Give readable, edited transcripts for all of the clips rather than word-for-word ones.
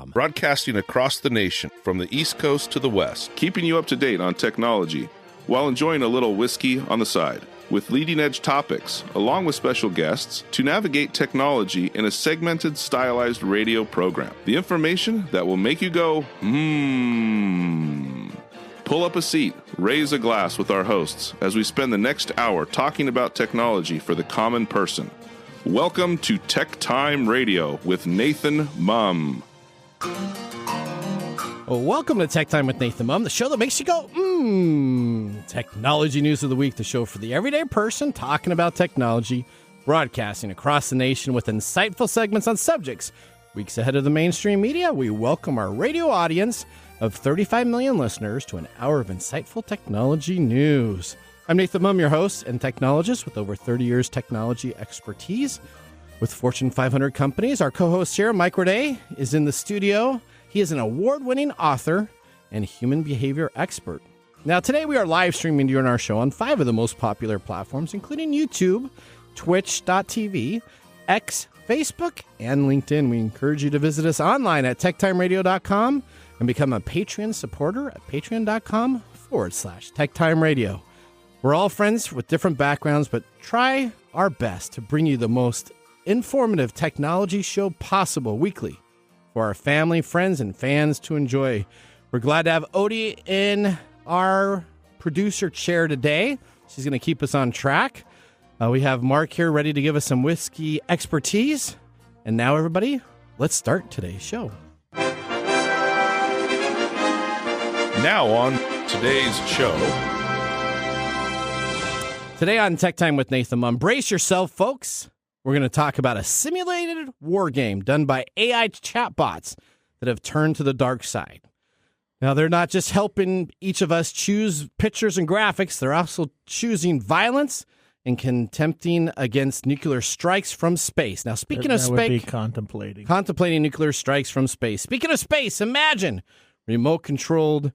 TechTime.com. Broadcasting across the nation from the East Coast to the West, keeping you up to date on technology while enjoying a little whiskey on the side, with leading-edge topics, along with special guests, to navigate technology in a segmented, stylized radio program. The information that will make you go, Pull up a seat, raise a glass with our hosts as we spend the next hour talking about technology for the common person. Welcome to TechTime Radio with Nathan Mumm. Well, welcome to Tech Time with Nathan Mumm, the show that makes you go, Technology news of the week, the show for the everyday person talking about technology, broadcasting across the nation with insightful segments on subjects. Weeks ahead of the mainstream media, we welcome our radio audience of 35 million listeners to an hour of insightful technology news. I'm Nathan Mumm, your host and technologist with over 30 years technology expertise with Fortune 500 companies. Our co-host here, Marc Gregoire, is in the studio. He is an award-winning author and human behavior expert. Now, today we are live streaming during our show on 5 of the most popular platforms, including YouTube, Twitch.tv, X, Facebook, and LinkedIn. We encourage you to visit us online at techtimeradio.com and become a Patreon supporter at patreon.com/TechTimeRadio. We're all friends with different backgrounds, but try our best to bring you the most informative technology show possible weekly for our family, friends, and fans to enjoy. We're glad to have Odie in our producer chair today. She's going to keep us on track. We have Mark here ready to give us some whiskey expertise. And now, everybody, let's start today's show. Now on today's show. Today on Tech Time with Nathan Mumm, brace yourself, folks. We're going to talk about a simulated war game done by AI chatbots that have turned to the dark side. Now, they're not just helping each of us choose pictures and graphics. They're also choosing violence and contempting against nuclear strikes from space. Now, speaking of space, contemplating nuclear strikes from space. Speaking of space, imagine remote-controlled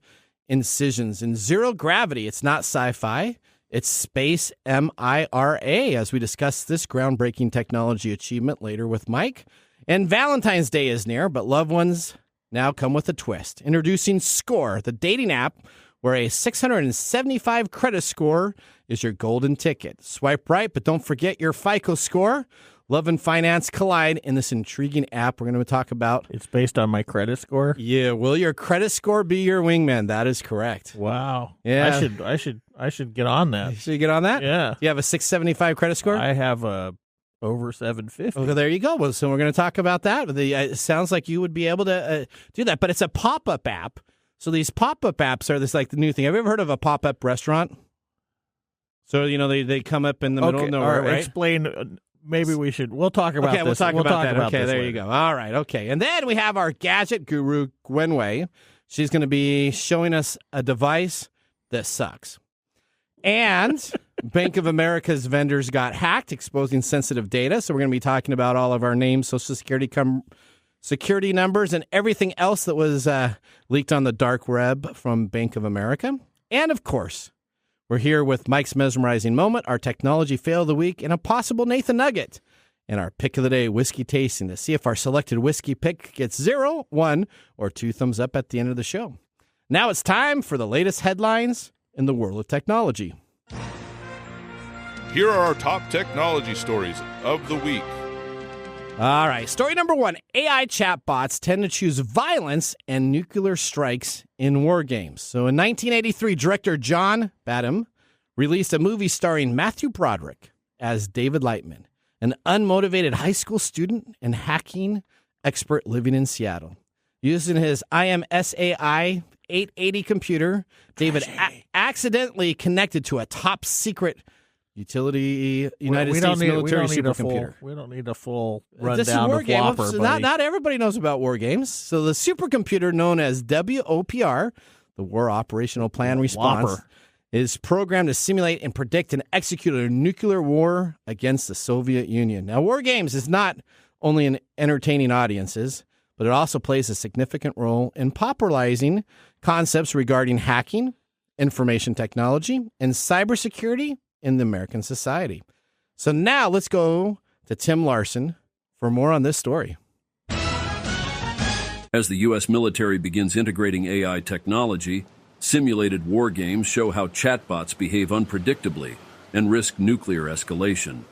incisions in zero gravity. It's not sci-fi. It's SpaceMIRA, as we discuss this groundbreaking technology achievement later with Mike. And Valentine's Day is near, but loved ones now come with a twist. Introducing Score, the dating app where a 675 credit score is your golden ticket. Swipe right, but don't forget your FICO score. Love and finance collide in this intriguing app we're going to talk about. It's based on my credit score? Yeah, will your credit score be your wingman? That is correct. Wow. Yeah. I should get on that. Should you get on that? Yeah. You have a 675 credit score? I have over 750. Oh, there you go. Well, so we're going to talk about that. It sounds like you would be able to do that, but it's a pop-up app. So these pop-up apps are like the new thing. Have you ever heard of a pop-up restaurant? So, they come up in the middle of nowhere, right? Explain. Maybe we should. We'll talk about this. We'll talk about that. Okay, there later. you go. All right, okay. And then we have our gadget guru, Gwen. She's going to be showing us a device that sucks. And Bank of America's vendors got hacked, exposing sensitive data. So we're going to be talking about all of our names, Social Security security numbers, and everything else that was leaked on the dark web from Bank of America. And, of course, we're here with Mike's mesmerizing moment, our technology fail of the week, and a possible Nathan Nugget, and our pick of the day, whiskey tasting, to see if our selected whiskey pick gets 0, 1, or 2 thumbs up at the end of the show. Now it's time for the latest headlines in the world of technology. Here are our top technology stories of the week. All right, story number 1. AI chatbots tend to choose violence and nuclear strikes in war games. So in 1983, director John Badham released a movie starring Matthew Broderick as David Lightman, an unmotivated high school student and hacking expert living in Seattle. Using his IMSAI 880 computer, David accidentally connected to a top secret utility United States military supercomputer. We don't need a full rundown This is war of game. Whopper, Not everybody knows about war games. So the supercomputer known as WOPR, the War Operational Plan Response, Whopper, is programmed to simulate and predict and execute a nuclear war against the Soviet Union. Now, war games is not only in entertaining audiences, but it also plays a significant role in popularizing concepts regarding hacking, information technology, and cybersecurity in the American society. So now let's go to Tim Larson for more on this story. As the U.S. military begins integrating AI technology, simulated war games show how chatbots behave unpredictably and risk nuclear escalation.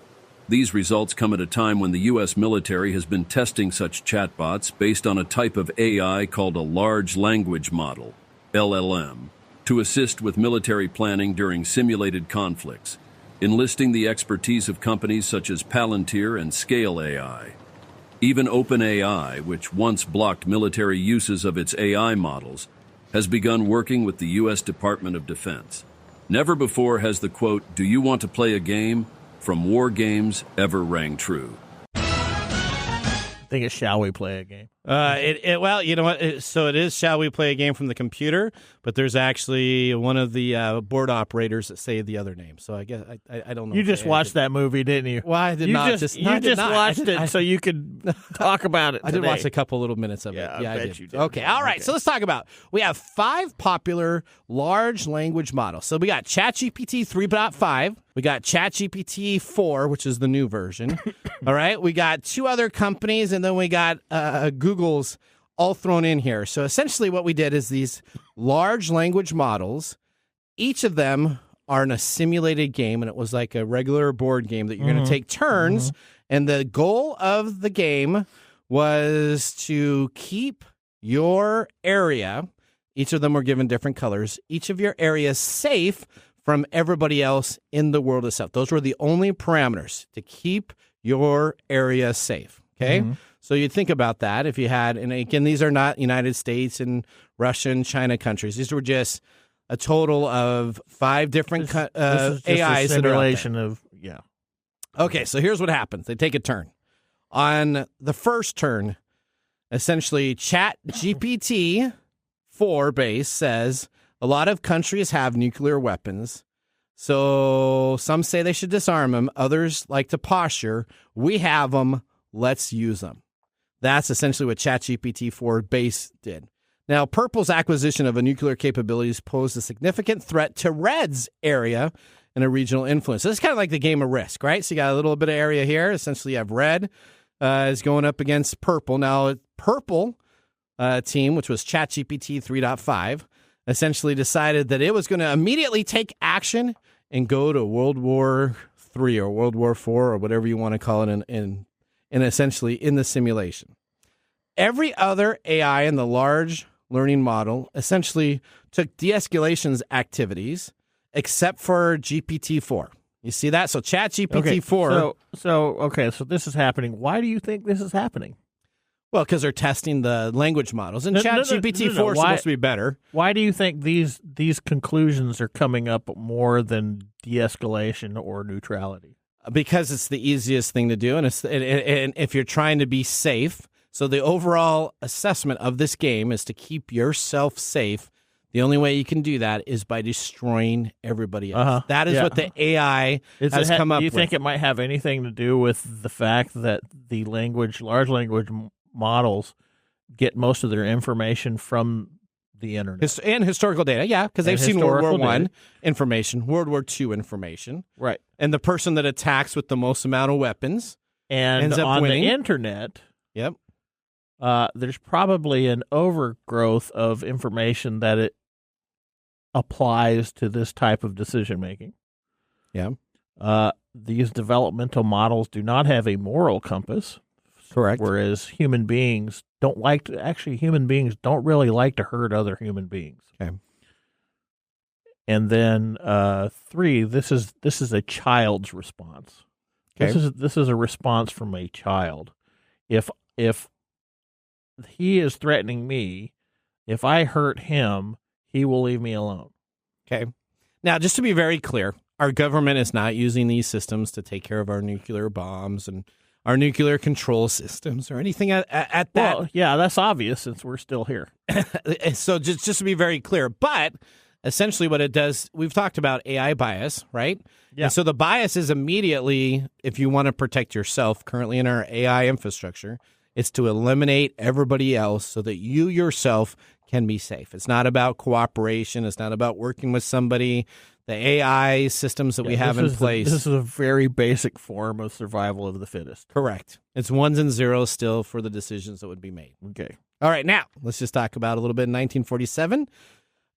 These results come at a time when the U.S. military has been testing such chatbots based on a type of AI called a large language model, LLM, to assist with military planning during simulated conflicts, enlisting the expertise of companies such as Palantir and Scale AI. Even OpenAI, which once blocked military uses of its AI models, has begun working with the U.S. Department of Defense. Never before has the quote, "Do you want to play a game?" from war games ever rang true. I think it's Shall We Play a Game? Well, you know what? So it is Shall We Play a Game from the computer, but there's actually one of the board operators that say the other name. So I guess I don't know. You just watched that movie, didn't you? Well, I did not. You just watched it so you could talk about it today. I did watch a couple little minutes of it. Yeah, I bet you did. Okay, all right. So let's talk about. We have 5 popular large language models. So we got ChatGPT 3.5. We got ChatGPT 4, which is the new version. All right. We got 2 other companies, and then we got Google's all thrown in here. So essentially what we did is these large language models, each of them are in a simulated game, and it was like a regular board game that you're going to take turns. And the goal of the game was to keep your area, each of them were given different colors, each of your areas safe from everybody else in the world itself. Those were the only parameters, to keep your area safe. Okay? So you think about that if you had, and again, these are not United States and Russia and China countries. These were just a total of 5 different this is just AIs a simulation of, yeah. Okay, so here's what happens. They take a turn. On the first turn, essentially, ChatGPT 4 base says a lot of countries have nuclear weapons. So some say they should disarm them. Others like to posture. We have them. Let's use them. That's essentially what ChatGPT 4 base did. Now, Purple's acquisition of a nuclear capabilities posed a significant threat to Red's area and a regional influence. So it's kind of like the game of Risk, right? So you got a little bit of area here. Essentially, you have Red is going up against Purple. Now, Purple team, which was ChatGPT 3.5, essentially decided that it was going to immediately take action and go to World War III or World War IV or whatever you want to call it in essentially in the simulation. Every other AI in the large learning model essentially took de-escalation activities except for GPT-4. You see that? So ChatGPT-4. So this is happening. Why do you think this is happening? Well, because they're testing the language models, and ChatGPT-4 is supposed to be better. Why do you think these conclusions are coming up more than de-escalation or neutrality? Because it's the easiest thing to do, and if you're trying to be safe. So the overall assessment of this game is to keep yourself safe. The only way you can do that is by destroying everybody else. That is what the AI has come up with. Do you think it might have anything to do with the fact that the large language models get most of their information from the internet? And historical data, yeah, because they've seen World War I information, World War II information. Right. And the person that attacks with the most amount of weapons ends up winning. The internet, yep. There's probably an overgrowth of information that it applies to this type of decision making. Yeah. These developmental models do not have a moral compass. Correct. Whereas human beings don't really like to hurt other human beings. Okay. And then 3, this is a child's response. Okay. This is a response from a child. If he is threatening me, if I hurt him, he will leave me alone. Okay. Now, just to be very clear, our government is not using these systems to take care of our nuclear bombs and our nuclear control systems or anything at that. Well, yeah, that's obvious since we're still here. So just to be very clear, but essentially what it does, we've talked about AI bias, right? Yeah. And so the bias is immediately, if you want to protect yourself currently in our AI infrastructure, it's to eliminate everybody else so that you yourself can be safe. It's not about cooperation. It's not about working with somebody the AI systems that we have in place. This is a very basic form of survival of the fittest. Correct. It's ones and zeros still for the decisions that would be made. Okay. All right, now let's just talk about a little bit in 1947.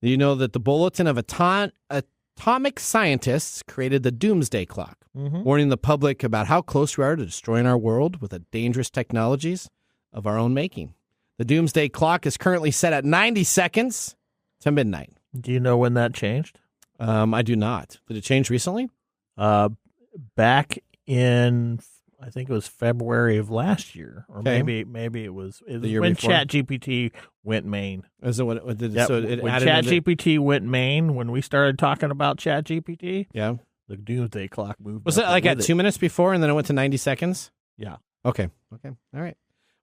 You know that the Bulletin of Atomic Scientists created the doomsday clock, warning the public about how close we are to destroying our world with the dangerous technologies of our own making. The doomsday clock is currently set at 90 seconds to midnight. Do you know when that changed? I do not. Did it change recently? Back in, I think it was February of last year, or Okay. maybe it was The year when before? ChatGPT went main. Is it when it did? Yep. So it When added into- ChatGPT went main, when we started talking about ChatGPT, Yeah. the doomsday clock moved. Was it up like at with 2 minutes before, and then it went to 90 seconds? Yeah. Okay. All right.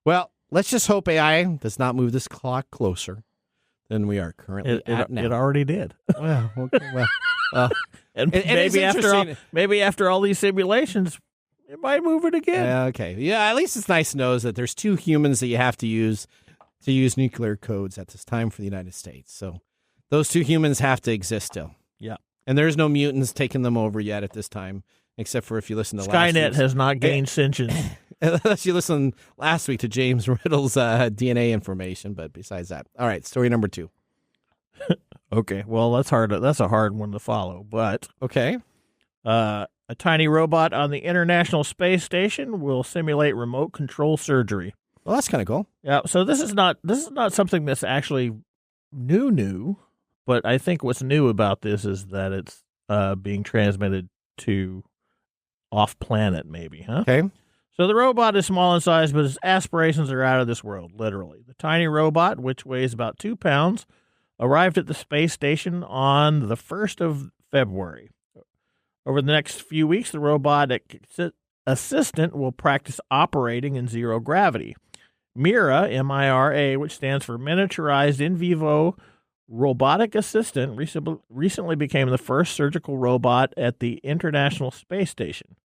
Well, let's just hope AI does not move this clock closer than we are currently at now. It already did. Well, okay, well, And It is maybe after all these simulations, it might move it again. okay. Yeah, at least it's nice to know that there's 2 humans that you have to use nuclear codes at this time for the United States. So those 2 humans have to exist still. Yeah. And there's no mutants taking them over yet at this time, except for if you listen to last Skynet week's. has not gained sentience. Unless you listen last week to James Riddle's DNA information, but besides that. All right, story number 2. Okay, well, that's hard. That's a hard one to follow, but Okay. a tiny robot on the International Space Station will simulate remote control surgery. Well, that's kind of cool. Yeah, so this is not something that's actually new, but I think what's new about this is that it's being transmitted to off planet, maybe, huh? Okay. So the robot is small in size, but its aspirations are out of this world, literally. The tiny robot, which weighs about 2 pounds, arrived at the space station on the 1st of February. Over the next few weeks, the robotic assistant will practice operating in zero gravity. MIRA, M-I-R-A, which stands for Miniaturized In Vivo Robotic Assistant, recently became the first surgical robot at the International Space Station.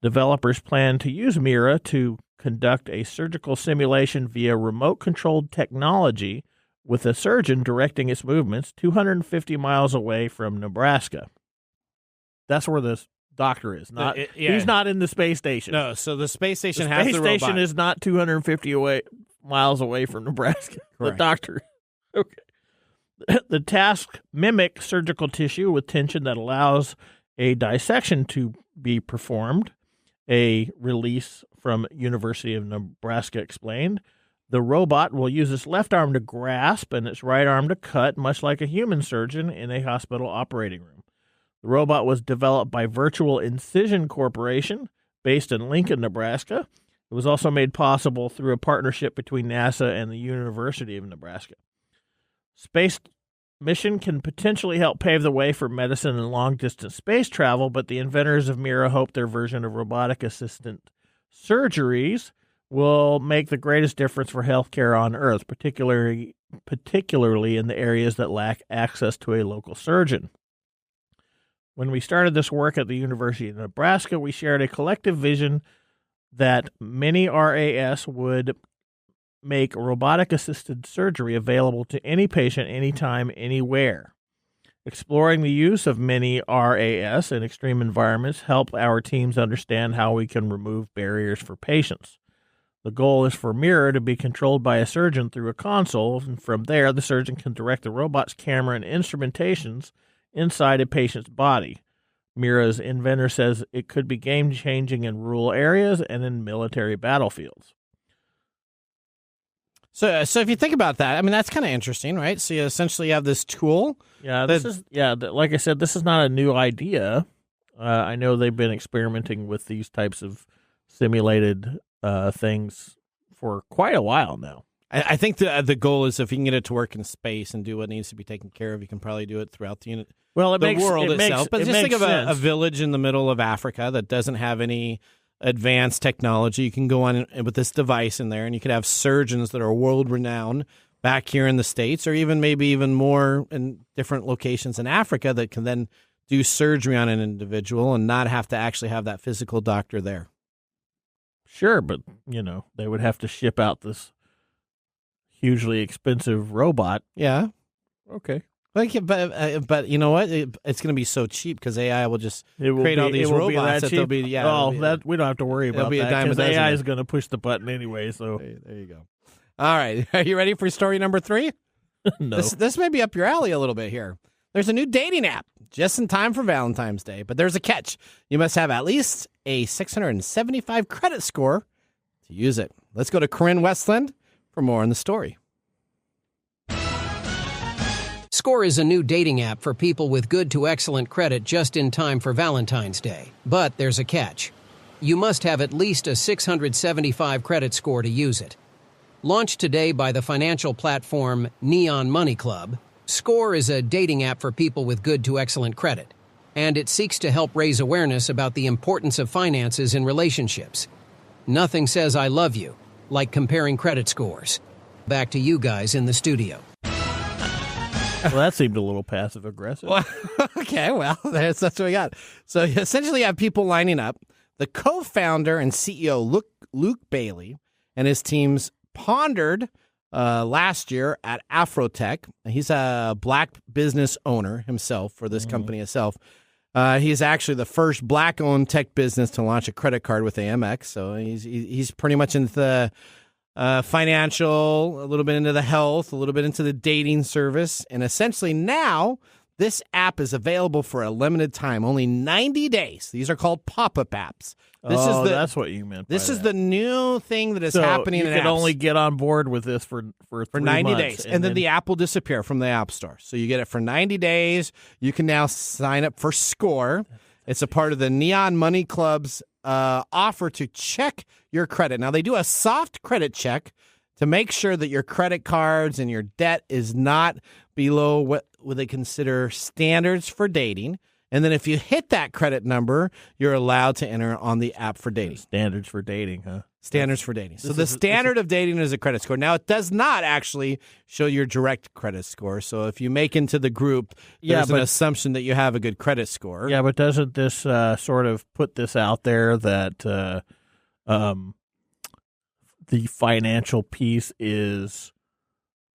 Developers plan to use MIRA to conduct a surgical simulation via remote-controlled technology with a surgeon directing its movements 250 miles away from Nebraska. That's where this doctor is. He's not in the space station. No, so the space station The has space the station robot. is not 250 miles away from Nebraska. The Correct. doctor. Okay. The task mimic surgical tissue with tension that allows a dissection to be performed. A release from University of Nebraska explained. The robot will use its left arm to grasp and its right arm to cut, much like a human surgeon in a hospital operating room. The robot was developed by Virtual Incision Corporation, based in Lincoln, Nebraska. It was also made possible through a partnership between NASA and the University of Nebraska. Space mission can potentially help pave the way for medicine and long-distance space travel, but the inventors of MIRA hope their version of robotic assistant surgeries will make the greatest difference for healthcare on Earth, particularly in the areas that lack access to a local surgeon. When we started this work at the University of Nebraska, we shared a collective vision that many RAS would make robotic-assisted surgery available to any patient, anytime, anywhere. Exploring the use of many RAS in extreme environments help our teams understand how we can remove barriers for patients. The goal is for MIRA to be controlled by a surgeon through a console, and from there, the surgeon can direct the robot's camera and instrumentations inside a patient's body. MIRA's inventor says it could be game-changing in rural areas and in military battlefields. So if you think about that, I mean, that's kind of interesting, right? So you essentially have this tool. Yeah, like I said, this is not a new idea. I know they've been experimenting with these types of simulated things for quite a while now. I think the goal is if you can get it to work in space and do what needs to be taken care of, you can probably do it throughout the unit. Well, the world itself. But just think of a village in the middle of Africa that doesn't have any advanced technology. You can go on with this device in there, and you could have surgeons that are world-renowned back here in the States, or even maybe even more in different locations in Africa that can then do surgery on an individual and not have to actually have that physical doctor there. Sure, but, they would have to ship out this hugely expensive robot. Yeah. Okay. But you know what? It's going to be so cheap because AI will just create all these robots that they'll be. Yeah. Oh, we don't have to worry about that because AI is going to push the button anyway. So there you go. All right, are you ready for story number 3? No. This may be up your alley a little bit here. There's a new dating app just in time for Valentine's Day, but there's a catch. You must have at least a 675 credit score to use it. Let's go to Corinne Westland for more on the story. Score is a new dating app for people with good to excellent credit just in time for Valentine's Day. But there's a catch. You must have at least a 675 credit score to use it. Launched today by the financial platform Neon Money Club, Score is a dating app for people with good to excellent credit, and it seeks to help raise awareness about the importance of finances in relationships. Nothing says I love you like comparing credit scores. Back to you guys in the studio. Well, that seemed a little passive-aggressive. Okay, well, that's what we got. So you essentially have people lining up. The co-founder and CEO, Luke Bailey, and his teams pondered last year at Afrotech. He's a black business owner himself for this company itself. He's actually the first black-owned tech business to launch a credit card with Amex. So he's pretty much into the financial, a little bit into the health, a little bit into the dating service. And essentially now this app is available for a limited time, only 90 days. These are called pop-up apps. That's what you meant. This is the new thing that is happening in apps. You can only get on board with this for 90 days. And then the app will disappear from the App Store. So you get it for 90 days. You can now sign up for Score. It's a part of the Neon Money Club's offer to check your credit. Now, they do a soft credit check to make sure that your credit cards and your debt is not below what they consider standards for dating. And then if you hit that credit number, you're allowed to enter on the app for dating. Standards for dating, huh? Standards for dating. So the standard of dating is a credit score. Now, it does not actually show your direct credit score. So if you make into the group, there's an assumption that you have a good credit score. Yeah, but doesn't this sort of put this out there that the financial piece is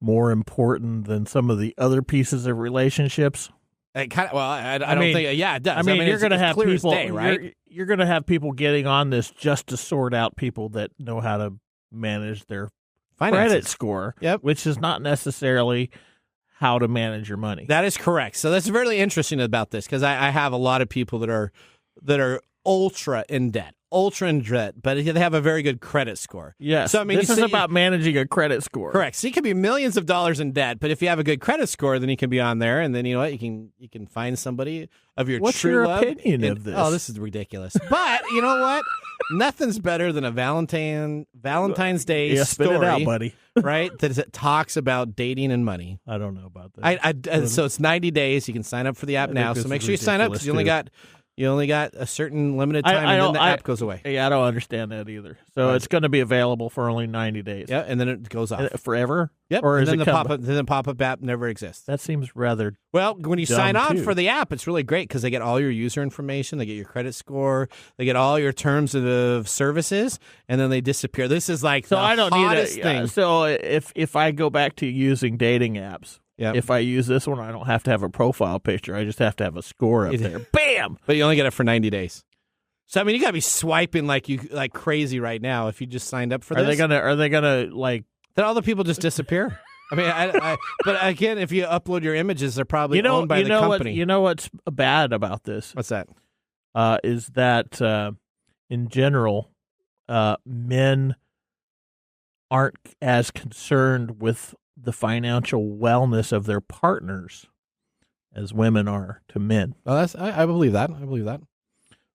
more important than some of the other pieces of relationships? I don't think. Yeah, it does. I mean, you're going to have people, day, right? You're going to have people getting on this just to sort out people that know how to manage their credit score, which is not necessarily how to manage your money. That is correct. So that's really interesting about this because I have a lot of people that are ultra in debt, but they have a very good credit score. Yes. So, I mean, this is about managing a credit score. Correct. So you could be millions of dollars in debt, but if you have a good credit score, then you can be on there, and then you know what? You can find somebody of your What's true your love. opinion of this? Oh, this is ridiculous. But you know what? Nothing's better than a Valentine's Day story. Spit it out, buddy. Right? That talks about dating and money. I don't know about that. So it's 90 days. You can sign up for the app now. So make sure you sign up because you only got a certain limited time, and then the app goes away. Yeah, I don't understand that either. So it's going to be available for only 90 days. Yeah, and then it goes off forever. Yep. Or and then the pop-up app never exists. That seems rather well. When you sign on for the app, it's really great because they get all your user information, they get your credit score, they get all your terms of services, and then they disappear. This is like the hottest thing. So if I go back to using dating apps. Yep. If I use this one, I don't have to have a profile picture. I just have to have a score up there. Bam! But you only get it for 90 days. So I mean, you got to be swiping like crazy right now if you just signed up for this. Are they gonna like? Then all the people just disappear. I mean, but again, if you upload your images, they're probably owned by the company. You know what's bad about this? What's that? Is that in general, men aren't as concerned with the financial wellness of their partners as women are to men. Well, I believe that.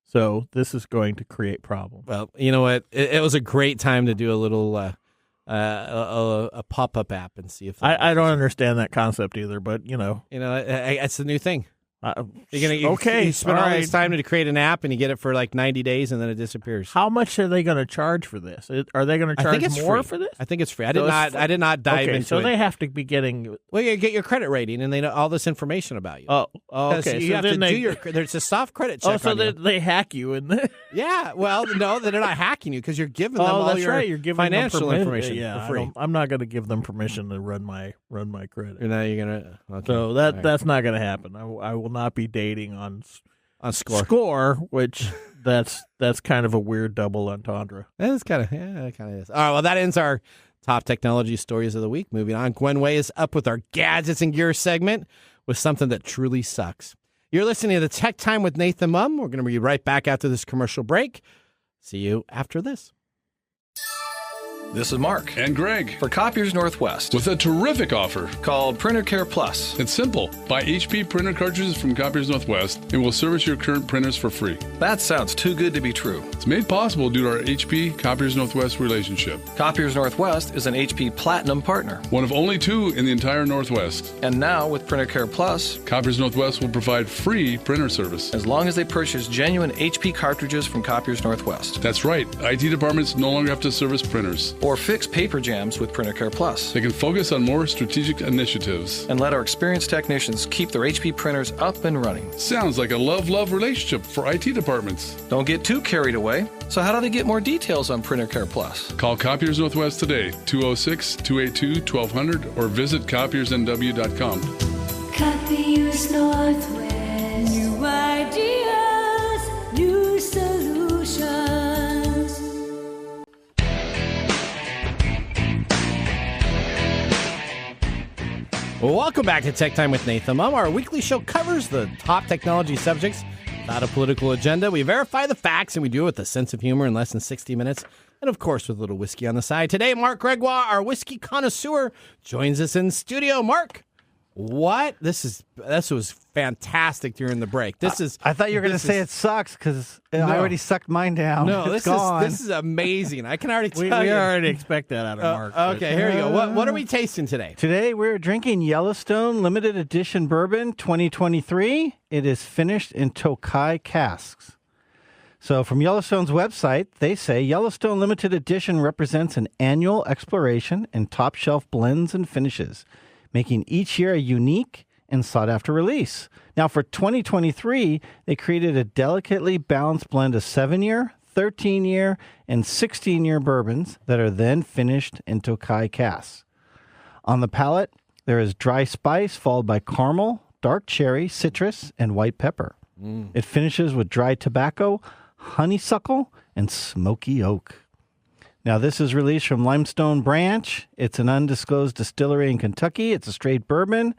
So this is going to create problems. Well, you know what? It was a great time to do a little a pop-up app and see if I don't understand that concept either. But you know, it's the new thing. Okay, You spend all right. this time to create an app, and you get it for like 90 days, and then it disappears. How much are they going to charge for this? Are they going to I think charge it's more free. for this? I think it's free. I So it's I did not dive Okay, into so it. they have to be getting. Well, you get your credit rating, and they know all this information about you. Oh, 'Cause okay. You So have then to do your. There's a soft credit check. Oh, so on you. they hack you and. Yeah, well, no, they're not hacking you because you're giving them all that's your right. You're giving financial them information Yeah, for free. I'm not going to give them permission to run my credit. You're gonna. Okay. So All right. that's not going to happen. I will not be dating on Score. which that's kind of a weird double entendre. It kind of is. All right, well, that ends our top technology stories of the week. Moving on, Gwen Way is up with our gadgets and gear segment with something that truly sucks. You're listening to the Tech Time with Nathan Mumm. We're going to be right back after this commercial break. See you after this. This is Mark And Greg, for Copiers Northwest with a terrific offer. called Printer Care Plus. It's simple. Buy HP printer cartridges from Copiers Northwest and we'll service your current printers for free. That sounds too good to be true. It's made possible due to our HP Copiers Northwest relationship. Copiers Northwest is an HP Platinum partner. One of only 2 in the entire Northwest. And now with Printer Care Plus, Copiers Northwest will provide free printer service. as long as they purchase genuine HP cartridges from Copiers Northwest. That's right. IT departments no longer have to service printers. Or fix paper jams with Printer Care Plus. They can focus on more strategic initiatives. And let our experienced technicians keep their HP printers up and running. Sounds like a love-love relationship for IT departments. Don't get too carried away. So how do they get more details on Printer Care Plus? Call Copiers Northwest today, 206-282-1200, or visit copiersnw.com. Copiers Northwest. New ideas, new solutions. Welcome back to Tech Time with Nathan Mumm. Our weekly show covers the top technology subjects without a political agenda. We verify the facts, and we do it with a sense of humor in less than 60 minutes. And, of course, with a little whiskey on the side. Today, Marc Gregoire, our whiskey connoisseur, joins us in studio. Marc, what? This was fantastic during the break. I thought you were going to say it sucks because I already sucked mine down. No, it's gone. this is amazing. I can already tell We you. already expect that out of Mark. Okay, here you go. What are we tasting today? Today we're drinking Yellowstone Limited Edition Bourbon 2023. It is finished in Tokai casks. So from Yellowstone's website, they say Yellowstone Limited Edition represents an annual exploration in top-shelf blends and finishes, making each year a unique and sought-after release. Now, for 2023, they created a delicately balanced blend of 7-year, 13-year, and 16-year bourbons that are then finished in Tokai casks. On the palate, there is dry spice followed by caramel, dark cherry, citrus, and white pepper. It finishes with dry tobacco, honeysuckle, and smoky oak. Now, this is released from Limestone Branch. It's an undisclosed distillery in Kentucky. It's a straight bourbon.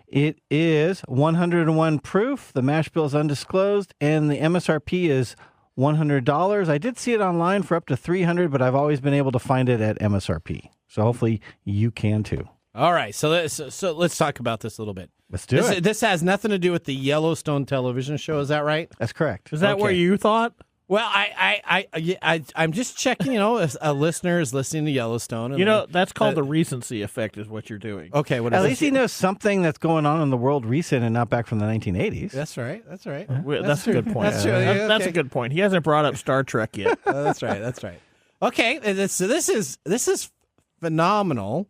It is 101 proof. The mash bill is undisclosed, and the MSRP is $100. I did see it online for up to $300, but I've always been able to find it at MSRP. So hopefully you can too. All right, so let's talk about this a I'm it. This has nothing to do with the Yellowstone television show. Is that right? That's correct. Is that what you thought? Well, I'm just checking. If a listener is listening to Yellowstone, and that's called the recency effect, is what you're doing. Okay, what At is least he knows something that's going on in the world recent and not back from the 1980s. That's right. That's a good point. That's true. Yeah, That's okay. a good point. He hasn't brought up Star Trek yet. That's right. Okay, so this is phenomenal.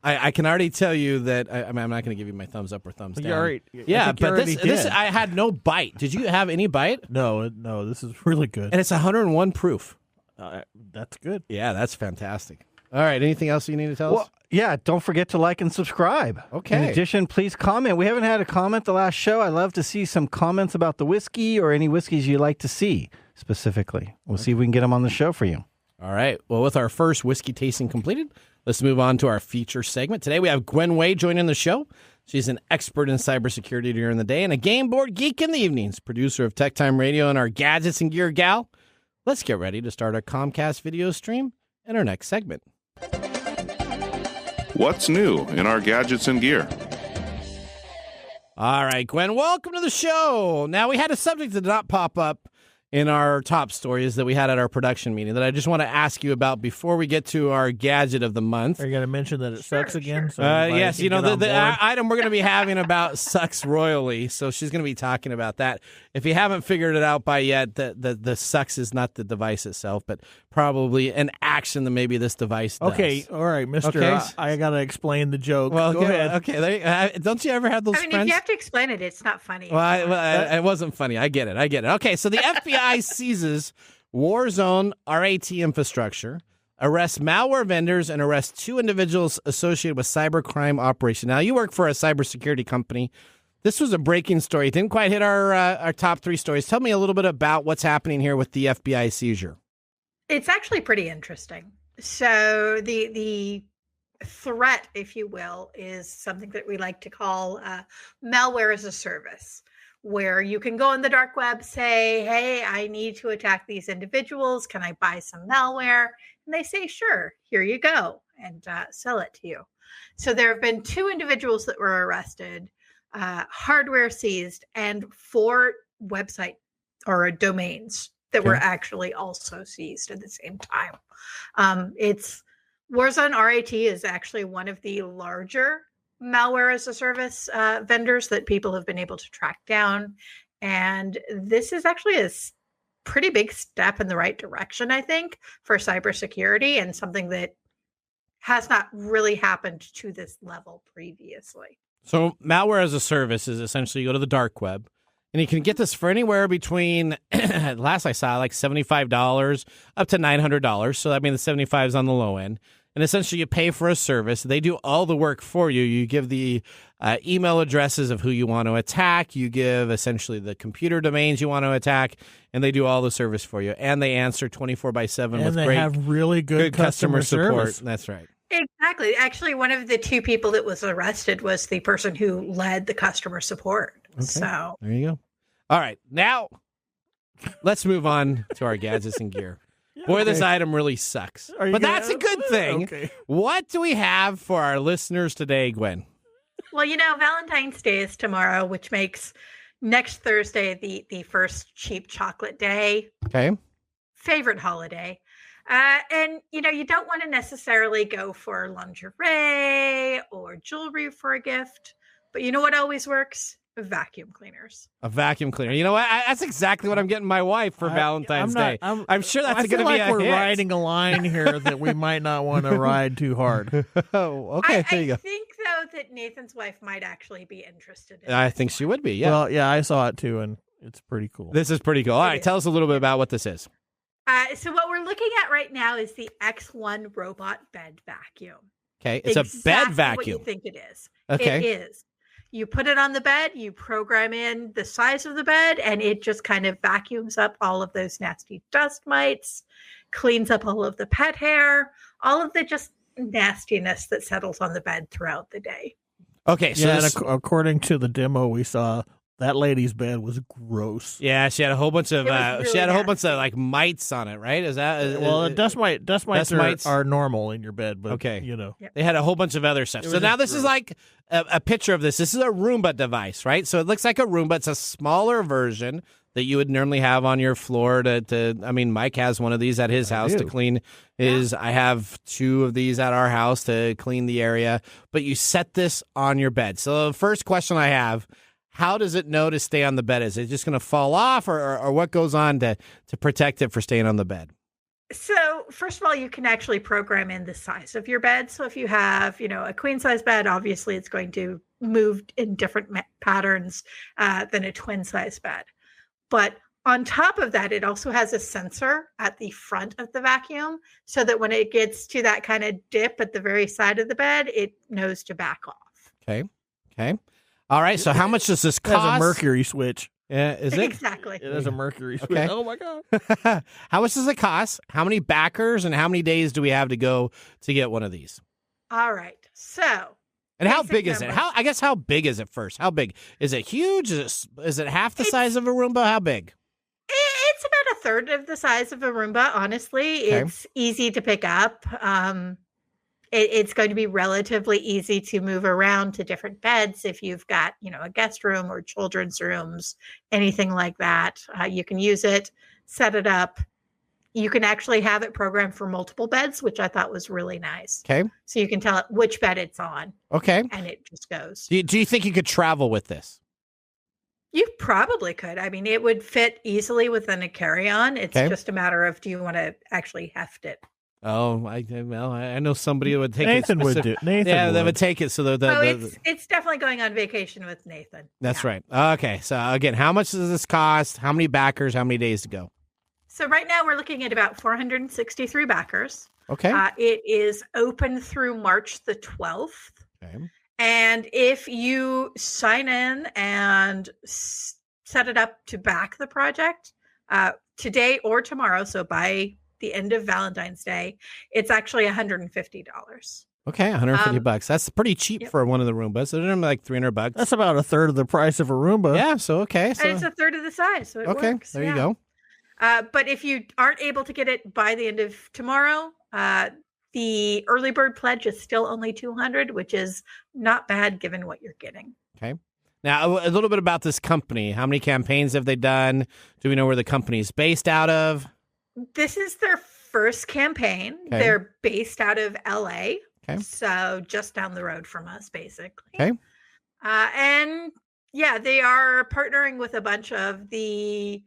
I can already tell you that I'm not going to give you my thumbs up or thumbs down. This I had no bite. Did you have any bite? No, this is really good. And it's 101 proof. That's good. Yeah, that's fantastic. All right, anything else you need to tell us? Well, yeah, don't forget to like and subscribe. Okay. In addition, please comment. We haven't had a comment the last show. I'd love to see some comments about the whiskey or any whiskeys you'd like to see specifically. We'll see if we can get them on the show for you. All right. Well, with our first whiskey tasting completed, let's move on to our feature segment. Today we have Gwen Way joining the show. She's an expert in cybersecurity during the day and a game board geek in the evenings, producer of Tech Time Radio and our gadgets and gear gal. Let's get ready to start our Comcast video stream and our next segment. What's new in our gadgets and gear? All right, Gwen, welcome to the show. Now, we had a subject that did not pop up in our top stories that we had at our production meeting that I just want to ask you about before we get to our gadget of the month. Are you going to mention that it sucks again? So yes, the item we're going to be having about sucks royally, so she's going to be talking about that. If you haven't figured it out by yet, the sucks is not the device itself, but probably an action that maybe this device does. Okay, all right, mister. Okay. I got to explain the joke. Well, go ahead. Okay, don't you ever have those friends? If you have to explain it, it's not funny. Well, it wasn't funny. I get it. Okay, so the FBI seizes Warzone RAT infrastructure, arrests malware vendors, and arrests 2 individuals associated with cybercrime operation. Now, you work for a cybersecurity company. This was a breaking story. It didn't quite hit our top 3 stories. Tell me a little bit about what's happening here with the FBI seizure. It's actually pretty interesting. So the threat, if you will, is something that we like to call malware as a service, where you can go on the dark web, say, hey, I need to attack these individuals. Can I buy some malware? And they say, sure, here you go, and sell it to you. So there have been 2 individuals that were arrested, hardware seized, and 4 website or domains that were actually also seized at the same time. It's Warzone RAT is actually one of the larger malware as a service vendors that people have been able to track down. And this is actually a pretty big step in the right direction, I think, for cybersecurity, and something that has not really happened to this level previously. So malware as a service is essentially you go to the dark web, and you can get this for anywhere between, last I saw, like $75 up to $900. So I mean, the 75 is on the low end. And essentially, you pay for a service. They do all the work for you. You give the email addresses of who you want to attack. You give essentially the computer domains you want to attack, and they do all the service for you. And they answer 24/7 and with they great, have really good customer support. service. That's right. Exactly. Actually, one of the 2 people that was arrested was the person who led the customer support. Okay. So there you go. All right, now let's move on to our gadgets and gear. Boy, this item really sucks. But that's a good thing. Okay. What do we have for our listeners today, Gwen? Well, Valentine's Day is tomorrow, which makes next Thursday the first cheap chocolate day. Okay. Favorite holiday. And, you don't want to necessarily go for lingerie or jewelry for a gift. But you know what always works? Vacuum cleaners. A vacuum cleaner. You know what? That's exactly what I'm getting my wife for Valentine's Day. I'm sure that's going to be a we're hit. riding a line here that we might not want to ride too hard. Oh, okay. There you go. I think, though, that Nathan's wife might actually be interested in I think she would be, yeah. Well, yeah, I saw it too, and it's pretty cool. This is pretty cool. All right, tell us a little bit about what this is. So what we're looking at right now is the X1 robot bed vacuum. Okay, it's a bed vacuum. What you think it is. Okay. It is. You put it on the bed, you program in the size of the bed, and it just kind of vacuums up all of those nasty dust mites, cleans up all of the pet hair, all of the just nastiness that settles on the bed throughout the day. Okay, so and according to the demo we saw, that lady's bed was gross. Yeah, she had a whole bunch of like mites on it, right? Dust mites are normal in your bed, but okay, Yep. They had a whole bunch of other stuff. So now this is like a picture of this. This is a Roomba device, right? So it looks like a Roomba. It's a smaller version that you would normally have on your floor I mean, Mike has one of these at his house to clean his. I have 2 of these at our house to clean the area. But you set this on your bed. So the first question I have: how does it know to stay on the bed? Is it just going to fall off, or what goes on to protect it for staying on the bed? So first of all, you can actually program in the size of your bed. So if you have, a queen size bed, obviously it's going to move in different patterns than a twin size bed. But on top of that, it also has a sensor at the front of the vacuum so that when it gets to that kind of dip at the very side of the bed, it knows to back off. Okay. All right, so how much does this cost? It has a mercury switch. Yeah, is it? Exactly. It has a mercury switch. Okay. Oh, my God. How much does it cost? How many backers and how many days do we have to go to get one of these? All right, so. And how big is it? How big is it first? How big? Is it huge? Is it half the size of a Roomba? How big? It's about a third of the size of a Roomba, honestly. Okay. It's easy to pick up. It's going to be relatively easy to move around to different beds if you've got, a guest room or children's rooms, anything like that. You can use it. set it up. You can actually have it programmed for multiple beds, which I thought was really nice. Okay. So you can tell it which bed it's on. Okay. And it just goes. Do you think you could travel with this? You probably could. I mean, it would fit easily within a carry-on. It's just a matter of, do you want to actually heft it? Oh, I know somebody who would take Nathan it. Would do. Nathan they would take it. So it's definitely going on vacation with Nathan. That's right. Okay. So again, how much does this cost? How many backers? How many days to go? So right now we're looking at about 463 backers. Okay. It is open through March the 12th. Okay. And if you sign in and set it up to back the project today or tomorrow, so by the end of Valentine's Day, it's actually $150. Okay, $150. That's pretty cheap for one of the Roombas. They're like $300. That's about a third of the price of a Roomba. Yeah, so okay. So, and it's a third of the size, so it works. There you go. But if you aren't able to get it by the end of tomorrow, the early bird pledge is still only $200, which is not bad given what you're getting. Okay. Now, a little bit about this company. How many campaigns have they done? Do we know where the company's based out of? This is their first campaign. Okay. They're based out of LA. Okay. So just down the road from us, basically. Okay. And yeah, they are partnering with a bunch of the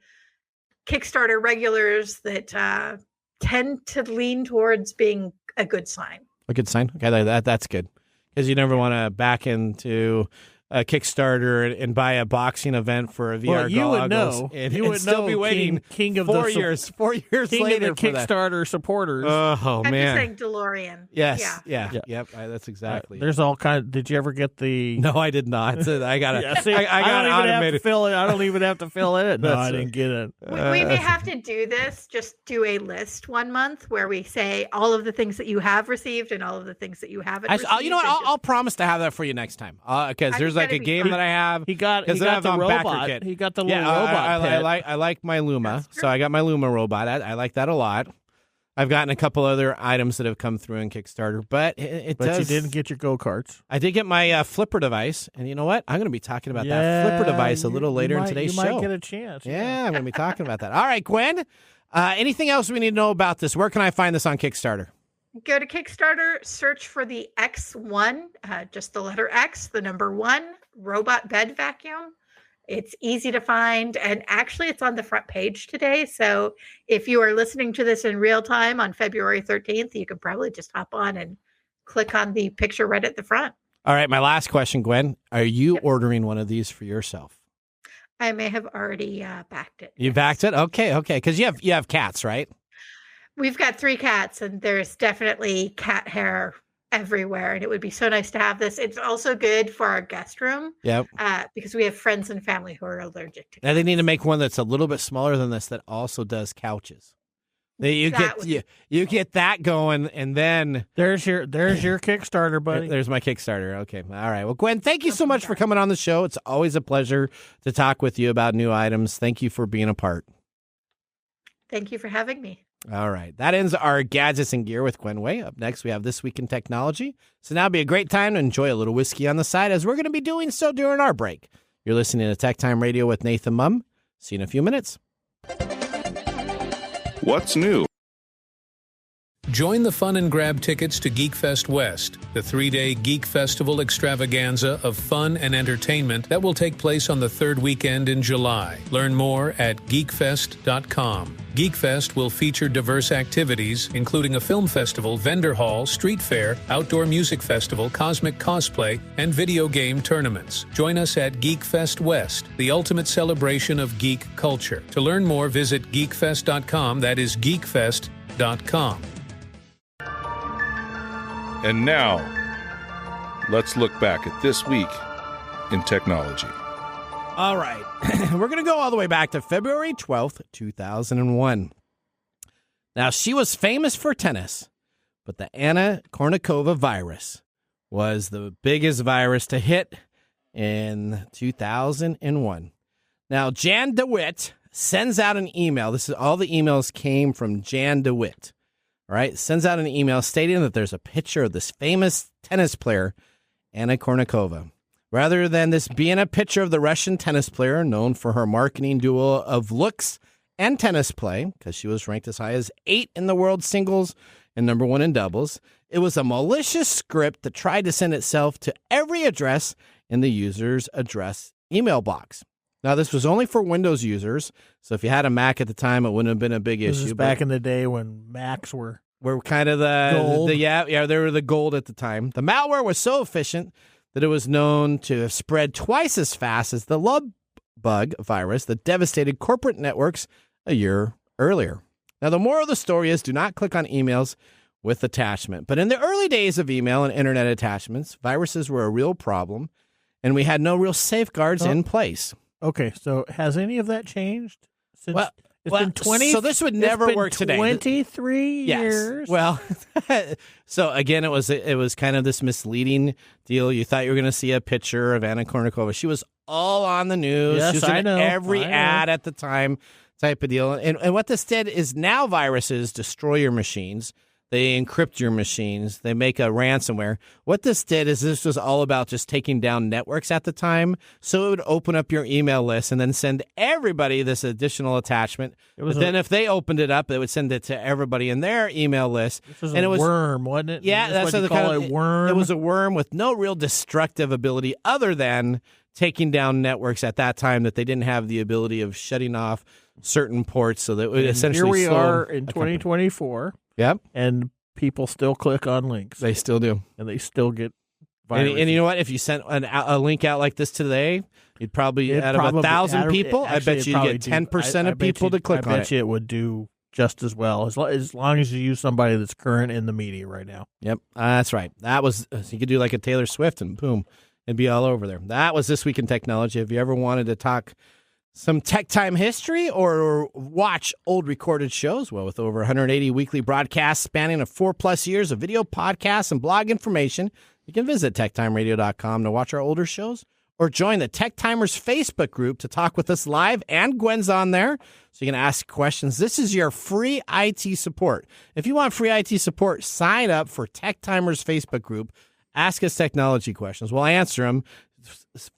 Kickstarter regulars that tend to lean towards being a good sign. A good sign? Okay, that's good. Because you never want to back into a Kickstarter and buy a boxing event for a VR well, you goggles. Would know. And, you would still know be waiting King of 4 the years. 4 years King later of the Kickstarter supporters. Oh, I'm man. just saying DeLorean. Yes. Yeah. Yep. That's exactly. There's all kinds. Did you ever get the? No, I did not. I got it. I got don't even automated. have to fill it. I don't even have to fill it. No, I didn't get it. We may have to do this. Just do a list one month where we say all of the things that you have received and all of the things that you haven't. You know what? I'll promise to have that for you next time. Because there's like a game that I have. He got the robot. He got the little robot. I like my Luma, so I got my Luma robot. I like that a lot. I've gotten a couple other items that have come through in Kickstarter, but But you didn't get your go-karts. I did get my flipper device, and you know what? I'm going to be talking about that flipper device a little later in today's show. You might get a chance. Yeah, I'm going to be talking about that. All right, Gwen, anything else we need to know about this? Where can I find this on Kickstarter? Go to Kickstarter, search for the X1, just the letter X, the number 1, robot bed vacuum. It's easy to find, and actually it's on the front page today. So if you are listening to this in real time on February 13th, you can probably just hop on and click on the picture right at the front. All right, my last question, Gwen. Are you ordering one of these for yourself? I may have already backed it. You backed it? Okay. Because you have cats, right? We've got 3 cats, and there's definitely cat hair everywhere, and it would be so nice to have this. It's also good for our guest room. Yep. Because we have friends and family who are allergic to cats. Now they need to make one that's a little bit smaller than this that also does couches. You get that going, and then there's your Kickstarter, buddy. There's my Kickstarter. Okay. All right. Well, Gwen, thank you so much for coming on the show. It's always a pleasure to talk with you about new items. Thank you for being a part. Thank you for having me. All right. That ends our Gadgets and Gear with Gwen Way. Up next, we have This Week in Technology. So now would be a great time to enjoy a little whiskey on the side, as we're going to be doing so during our break. You're listening to Tech Time Radio with Nathan Mumm. See you in a few minutes. What's new? Join the fun and grab tickets to GeekFest West, the 3-day Geek Festival extravaganza of fun and entertainment that will take place on the 3rd weekend in July. Learn more at geekfest.com. GeekFest will feature diverse activities, including a film festival, vendor hall, street fair, outdoor music festival, cosmic cosplay, and video game tournaments. Join us at GeekFest West, the ultimate celebration of geek culture. To learn more, visit geekfest.com. That is geekfest.com. And now, let's look back at this week in technology. All right. We're going to go all the way back to February 12th, 2001. Now, she was famous for tennis, but the Anna Kournikova virus was the biggest virus to hit in 2001. Now, Jan DeWitt sends out an email. All the emails came from Jan DeWitt. All right, sends out an email stating that there's a picture of this famous tennis player, Anna Kournikova. Rather than this being a picture of the Russian tennis player known for her marketing duo of looks and tennis play, because she was ranked as high as 8 in the world singles and number 1 in doubles. It was a malicious script that tried to send itself to every address in the user's address email box. Now, this was only for Windows users, so if you had a Mac at the time, it wouldn't have been a big issue. This is back in the day when Macs were kind of the gold. Yeah, they were the gold at the time. The malware was so efficient that it was known to have spread twice as fast as the love bug virus that devastated corporate networks a year earlier. Now, the moral of the story is do not click on emails with attachment. But in the early days of email and internet attachments, viruses were a real problem, and we had no real safeguards in place. Okay, so has any of that changed? Since it's been 20. So this would never work today. 23 years. Yes. Well, so again, it was kind of this misleading deal. You thought you were going to see a picture of Anna Kournikova. She was all on the news. Yes, she was I in know. every I know. ad at the time, type of deal. And what this did is now viruses destroy your machines. They encrypt your machines. They make a ransomware. What this did is this was all about just taking down networks at the time. So it would open up your email list and then send everybody this additional attachment. But then if they opened it up, they would send it to everybody in their email list. This was a worm, wasn't it? Yeah, that's what they call it, worm. It was a worm with no real destructive ability other than taking down networks at that time that they didn't have the ability of shutting off certain ports. So that it would essentially here we are in 2024. Yep. And people still click on links. They still do. And they still get viruses. And you know what? If you sent a link out like this today, you'd probably, out of 1,000 people, I bet you get 10% of people to click on it. I bet you it would do just as well, as long as you use somebody that's current in the media right now. Yep, that's right. That was, you could do like a Taylor Swift and boom, it'd be all over there. That was This Week in Technology. If you ever wanted to talk some TechTime history or watch old recorded shows, well, with over 180 weekly broadcasts spanning 4+ years of video podcasts and blog information, you can visit techtimeradio.com to watch our older shows or join the Tech Timers Facebook group to talk with us live, and Gwen's on there, so you can ask questions. This is your free IT support. If you want free IT support, sign up for Tech Timers Facebook group. Ask us technology questions. We'll answer them.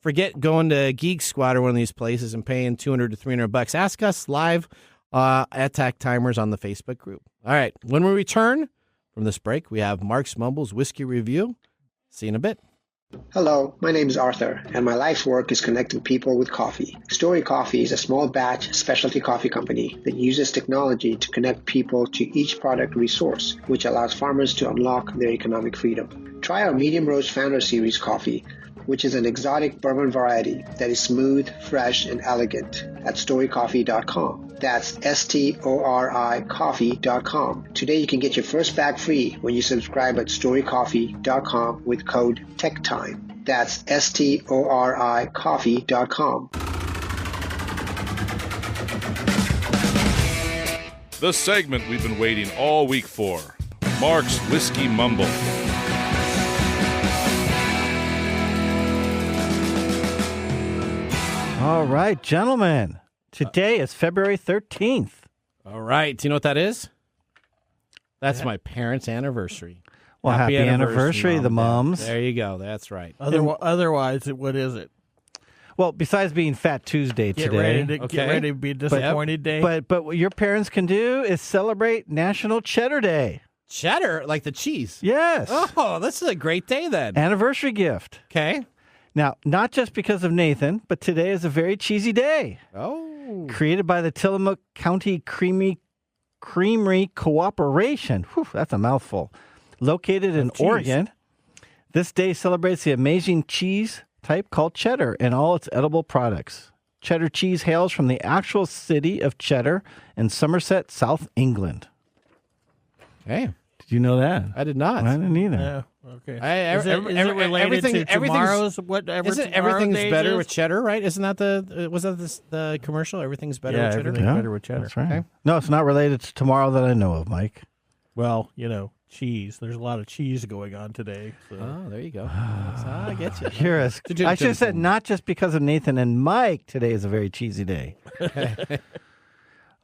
Forget going to Geek Squad or one of these places and paying $200 to $300. Ask us live at Tech Timers on the Facebook group. All right. When we return from this break, we have Mark's Mumble's Whiskey Review. See you in a bit. Hello, my name is Arthur, and my life's work is connecting people with coffee. Story Coffee is a small batch specialty coffee company that uses technology to connect people to each product resource, which allows farmers to unlock their economic freedom. Try our Medium Roast Founder Series coffee, which is an exotic bourbon variety that is smooth, fresh, and elegant at storycoffee.com. That's STORI coffee.com. Today you can get your first bag free when you subscribe at storycoffee.com with code TechTime. That's STORI coffee.com. The segment we've been waiting all week for. Mark's Whiskey Mumble. All right, gentlemen. Today is February 13th. All right. Do you know what that is? That's my parents' anniversary. Well, happy anniversary, the Mums. There you go. That's right. Otherwise, what is it? Well, besides being Fat Tuesday today. Get ready to be a disappointed day. But what your parents can do is celebrate National Cheddar Day. Cheddar? Like the cheese? Yes. Oh, this is a great day then. Anniversary gift. Okay. Now, not just because of Nathan, but today is a very cheesy day. Oh. Created by the Tillamook County Creamery Cooperation. Whew, that's a mouthful. Located in Oregon. This day celebrates the amazing cheese type called cheddar and all its edible products. Cheddar cheese hails from the actual city of Cheddar in Somerset, South England. Hey. Did you know that? I did not. I didn't either. Yeah. Okay. Is it related to tomorrow's whatever? Isn't everything's better with cheddar, right? Isn't that the commercial? Everything's better with cheddar. Everything's better with cheddar. That's right. Okay. No, it's not related to tomorrow that I know of, Mike. Well, cheese. There's a lot of cheese going on today. So. Oh, there you go. I get you. I should have said not just because of Nathan and Mike. Today is a very cheesy day.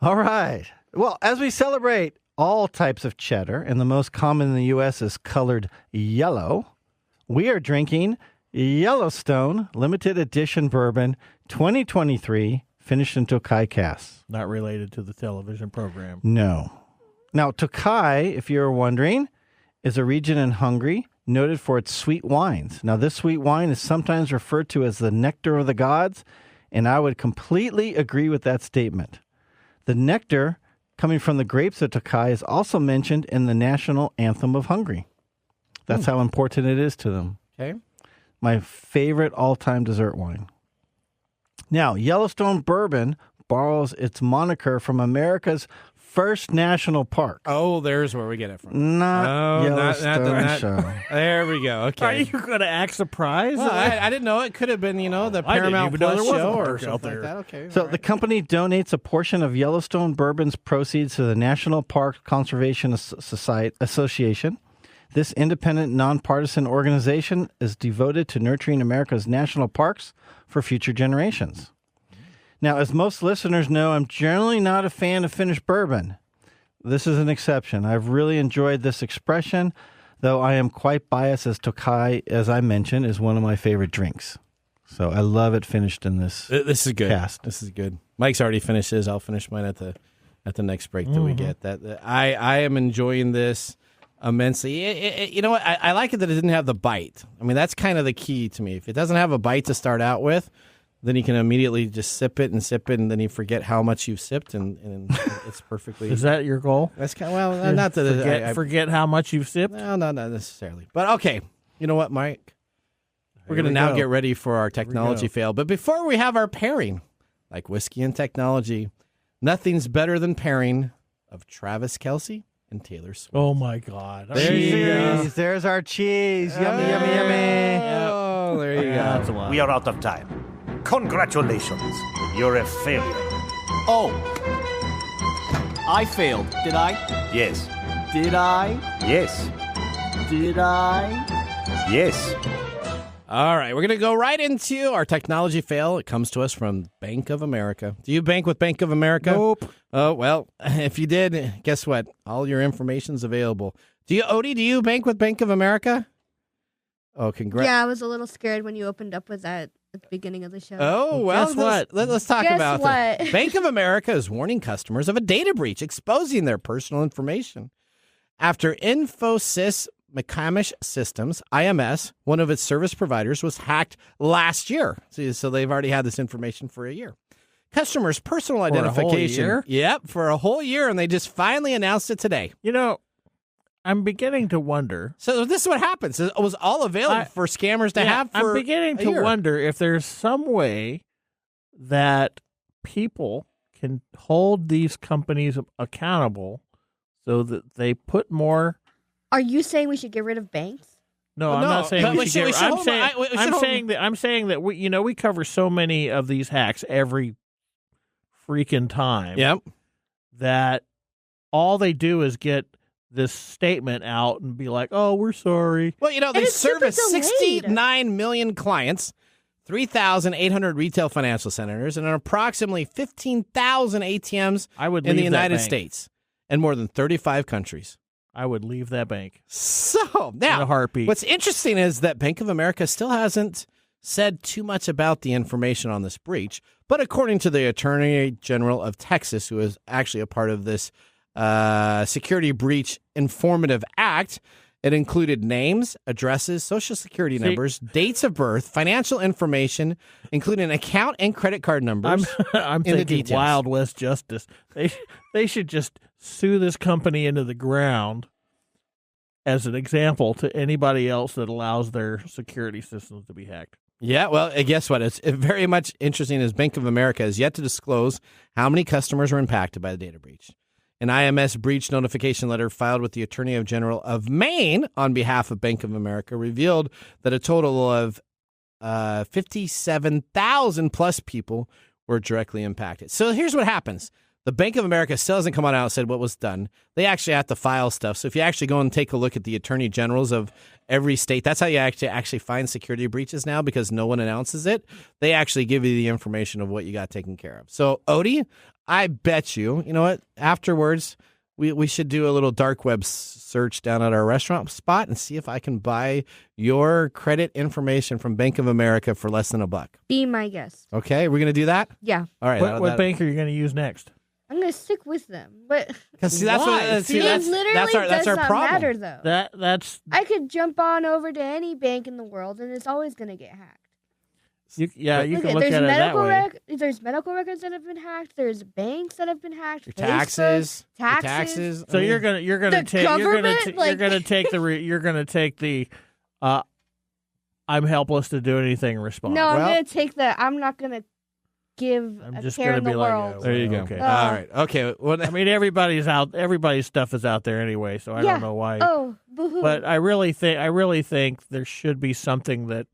All right. Well, as we celebrate all types of cheddar, and the most common in the U.S. is colored yellow, we are drinking Yellowstone Limited Edition Bourbon 2023 finished in Tokai casks. Not related to the television program. No. Now, Tokai, if you're wondering, is a region in Hungary noted for its sweet wines. Now, this sweet wine is sometimes referred to as the nectar of the gods, and I would completely agree with that statement. The nectar coming from the grapes of Tokai is also mentioned in the national anthem of Hungary. That's how important it is to them. Okay. My favorite all-time dessert wine. Now, Yellowstone Bourbon borrows its moniker from America's first national park. Oh, there's where we get it from. Not Yellowstone show. There we go. Okay. Are you going to act surprised? Well, I didn't know. It could have been, the Paramount Plus show or something like that. Okay. So the company donates a portion of Yellowstone Bourbon's proceeds to the National Park Conservation Association. This independent, nonpartisan organization is devoted to nurturing America's national parks for future generations. Now, as most listeners know, I'm generally not a fan of finished bourbon. This is an exception. I've really enjoyed this expression, though I am quite biased as Tokai, as I mentioned, is one of my favorite drinks. So I love it finished in this. This is good. Cast. This is good. Mike's already finished his. I'll finish mine at the next break that we get. I am enjoying this immensely. You know what? I like it that it didn't have the bite. I mean, that's kind of the key to me. If it doesn't have a bite to start out with, then you can immediately just sip it, and then you forget how much you've sipped, and it's perfectly. Is that your goal? That's kind of, not that forget how much you've sipped. No, not necessarily. But okay, you know what, Mike? We're going to now get ready for our technology fail. But before we have our pairing, like whiskey and technology, nothing's better than pairing of Travis Kelce and Taylor Swift. Oh my God! Cheese. There's our cheese. Yummy, yummy, yummy. Oh, there you go. We are out of time. Congratulations. You're a failure. Oh. I failed, did I? Yes. Did I? Yes. Did I? Yes. All right, we're going to go right into our technology fail. It comes to us from Bank of America. Do you bank with Bank of America? Nope. Oh, well, if you did, guess what? All your information's available. Odie, do you bank with Bank of America? Oh, congrats. Yeah, I was a little scared when you opened up with that at the beginning of the show. Oh, well, let's talk about that. Bank of America is warning customers of a data breach, exposing their personal information. After Infosys McCamish Systems, IMS, one of its service providers, was hacked last year. So they've already had this information for a year. Customers' personal identification. For a whole year? Yep, for a whole year, and they just finally announced it today. I'm beginning to wonder. So this is what happens. It was all available for scammers to have for I'm beginning a to year. wonder if there's some way that people can hold these companies accountable so that they put more. Are you saying we should get rid of banks? No, I'm not saying we should get. I'm saying that we cover so many of these hacks every freaking time. Yep. That all they do is get this statement out and be like, "Oh, we're sorry." Well, they service 69 million clients, 3,800 retail financial centers, and approximately 15,000 ATMs in the United States and more than 35 countries. I would leave that bank. So now, in a heartbeat. What's interesting is that Bank of America still hasn't said too much about the information on this breach, but according to the Attorney General of Texas, who is actually a part of this Security Breach Informative Act, it included names, addresses, social security numbers, dates of birth, financial information, including account and credit card numbers. I'm thinking Wild West justice. They should just sue this company into the ground as an example to anybody else that allows their security systems to be hacked. Yeah, well, guess what? It's very much interesting as Bank of America has yet to disclose how many customers were impacted by the data breach. An IMS breach notification letter filed with the Attorney General of Maine on behalf of Bank of America revealed that a total of 57,000 plus people were directly impacted. So here's what happens. The Bank of America still hasn't come out and said what was done. They actually have to file stuff. So if you actually go and take a look at the attorney generals of every state, that's how you actually find security breaches now, because no one announces it. They actually give you the information of what you got taken care of. So, Odie, I bet you know what? Afterwards, we should do a little dark web search down at our restaurant spot and see if I can buy your credit information from Bank of America for less than $1. Be my guest. Okay, we're gonna do that. Yeah. All right. What bank are you going to use next? I'm gonna stick with them, but Because that's our problem. matter though. That's I could jump on over to any bank in the world, and it's always gonna get hacked. You can look there's at it that way. There's medical records that have been hacked. There's banks that have been hacked. Your Facebook, taxes. So you're gonna take the I'm helpless to do anything response. No, I'm gonna take the I'm not gonna give I'm a just care gonna in the be world. like, There you go. Okay. All right. Okay. Well, I mean, everybody's stuff is out there anyway, so I don't know why. Oh, boo-hoo. But I really think there should be something that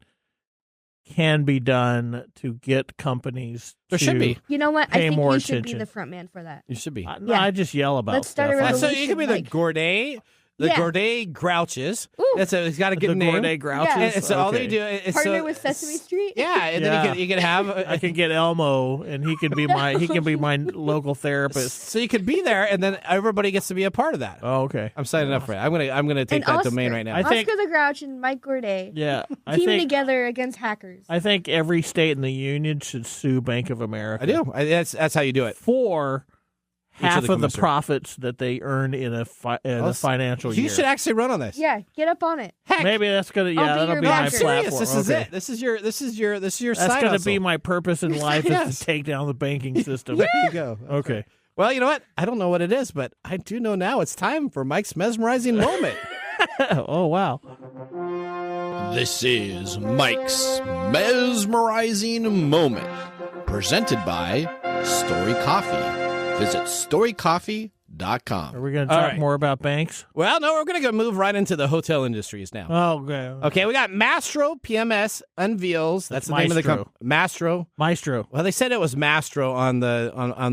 can be done to get companies. There should be. You know what? I think more you should be attention. the front man for that. You should be. No, I just yell about Let's start a stuff. revolution. So you could be the Gourdet. The Gourdet Grouches. It's got a good The name. Gourdet Grouches? Yeah. And so all they do is Partner with Sesame Street. Yeah, and then you could have. I can get Elmo, and he can be my local therapist. So you could be there, and then everybody gets to be a part of that. Oh, okay. I'm signing up for it. I'm gonna take that domain right now. Oscar the Grouch and Mike Gourdet. Yeah, teaming together against hackers. I think every state in the union should sue Bank of America. I do. That's how you do it. For half of the commissioner. profits that they earn in a financial year. You should actually run on this. Yeah, get up on it. Heck, maybe that's gonna. I'll be that'll your be my backer. platform. Serious. This is Okay. it. This is your That's side gonna hustle. be my purpose in life is Yes. to take down the banking system. There you go. Okay. Well, you know what? I don't know what it is, but I do know now. It's time for Mike's mesmerizing moment. Oh wow. This is Mike's mesmerizing moment, presented by Story Coffee. Visit storycoffee.com. Are we going to talk more about banks? Well, no, we're going to move right into the hotel industries now. Oh, okay. Okay, we got Mastro PMS unveils. That's the name of the company. Maestro. Well, they said it was Mastro on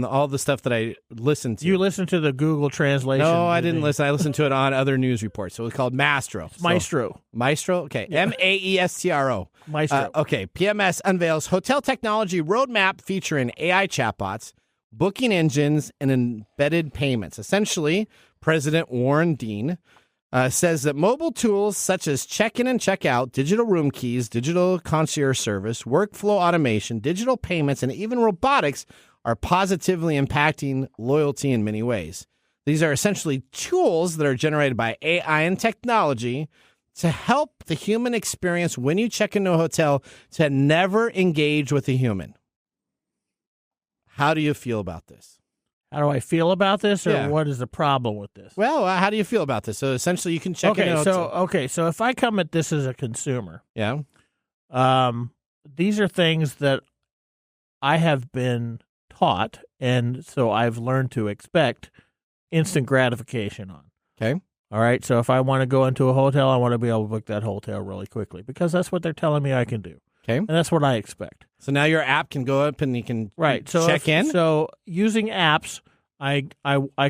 all the stuff that I listened to. You listened to the Google translation? No, I didn't listen. I listened to it on other news reports. So it was called Mastro. Maestro. Maestro? Okay. Maestro. Maestro. Okay. PMS unveils hotel technology roadmap featuring AI chatbots, booking engines, and embedded payments. Essentially, President Warren Dean says that mobile tools such as check-in and check-out, digital room keys, digital concierge service, workflow automation, digital payments, and even robotics are positively impacting loyalty in many ways. These are essentially tools that are generated by AI and technology to help the human experience when you check into a hotel to never engage with a human. How do you feel about this? How do I feel about this, or Yeah. what is the problem with this? Well, how do you feel about this? So essentially, you can check in a hotel. So if I come at this as a consumer, Yeah. These are things that I have been taught, and so I've learned to expect instant gratification on. Okay. All right. So if I want to go into a hotel, I want to be able to book that hotel really quickly because that's what they're telling me I can do. Okay. And that's what I expect. So now your app can go up and you can So check in. So using apps, I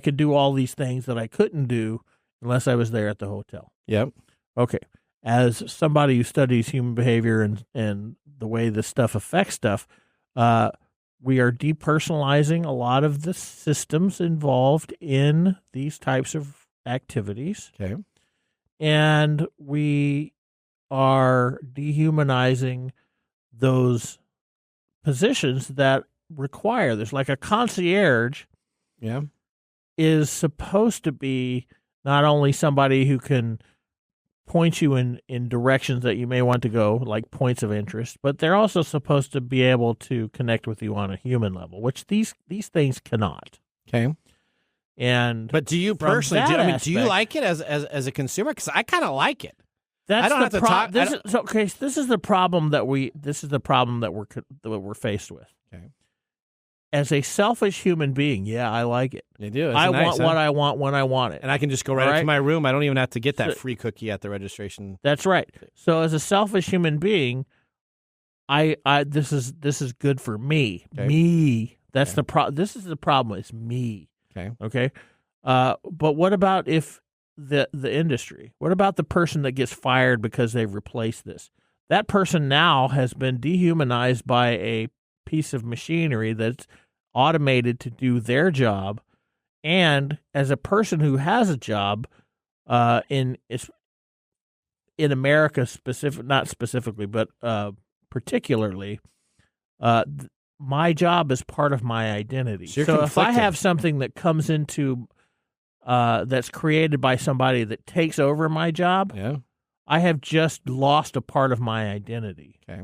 could do all these things that I couldn't do unless I was there at the hotel. Yep. Okay. As somebody who studies human behavior and the way this stuff affects stuff, we are depersonalizing a lot of the systems involved in these types of activities. Okay. And we are dehumanizing those positions that require this. Like a concierge is supposed to be not only somebody who can point you in directions that you may want to go, like points of interest, but they're also supposed to be able to connect with you on a human level, which these things cannot. Okay. But do you personally? Do you like it as a consumer? Because I kind of like it. That's I don't have to talk. This is the problem that we're faced with. Okay. As a selfish human being, yeah, I like it. You do. I want what I want when I want it, and I can just go right up to my room. I don't even have to get that free cookie at the registration. That's right. So as a selfish human being, this is good for me. Okay. Me. That's the problem. This is the problem. It's me. Okay. Okay. But what about if the industry? What about the person that gets fired because they've replaced this? That person now has been dehumanized by a piece of machinery that's automated to do their job And as a person who has a job in America, not specifically, but particularly, my job is part of my identity. So if I have something that comes into that's created by somebody that takes over my job, I have just lost a part of my identity. Okay.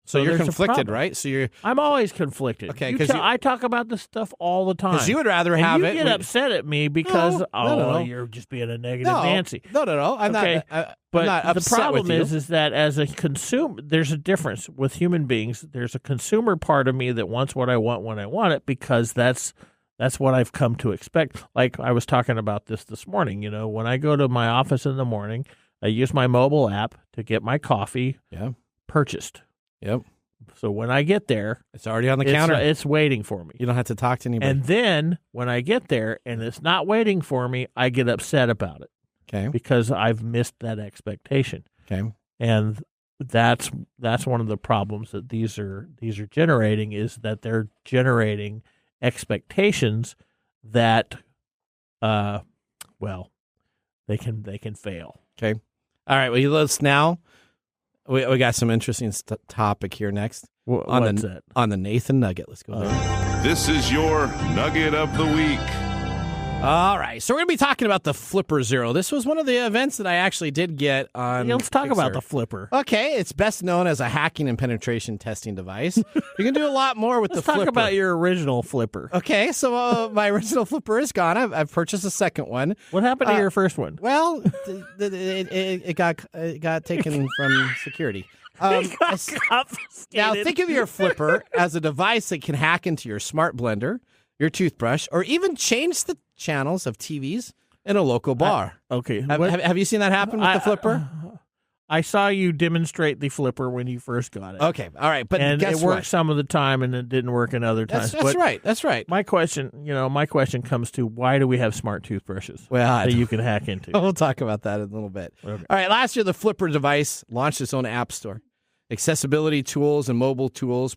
So you're conflicted, right? I'm always conflicted. Okay, because I talk about this stuff all the time. Because you would rather have you it. get upset at me because no. You're just being a negative Nancy. No. I'm okay. not. But I'm not upset the problem with you. is that as a consumer, there's a difference with human beings. There's a consumer part of me that wants what I want when I want it because that's what I've come to expect. Like I was talking about this morning. When I go to my office in the morning, I use my mobile app to get my coffee purchased. Yep. So when I get there, it's already on the counter. It's waiting for me. You don't have to talk to anybody. And then when I get there and it's not waiting for me, I get upset about it. Okay. Because I've missed that expectation. Okay. And that's one of the problems that these are generating is that they're generating expectations that they can fail. Okay. All right. Well, let's now. We got some interesting topic here next. What's that? On the Nathan Nugget. Let's go there. This is your Nugget of the Week. All right. So we're going to be talking about the Flipper Zero. This was one of the events that I actually did get on. Let's talk about the Flipper. Okay. It's best known as a hacking and penetration testing device. You can do a lot more with the Flipper. Let's talk about your original Flipper. Okay. So my original Flipper is gone. I've purchased a second one. What happened to your first one? Well, it got taken from security. Now, think of your Flipper as a device that can hack into your smart blender, your toothbrush, or even change the channels of TVs in a local bar. Okay. Have you seen that happen with the Flipper? I saw you demonstrate the Flipper when you first got it. Okay. All right. But and guess it worked what? some of the time and it didn't work in other times. That's right. That's right. My question comes to why do we have smart toothbrushes that you can hack into? We'll talk about that in a little bit. Okay. All right. Last year, the Flipper device launched its own app store. Accessibility tools and mobile tools.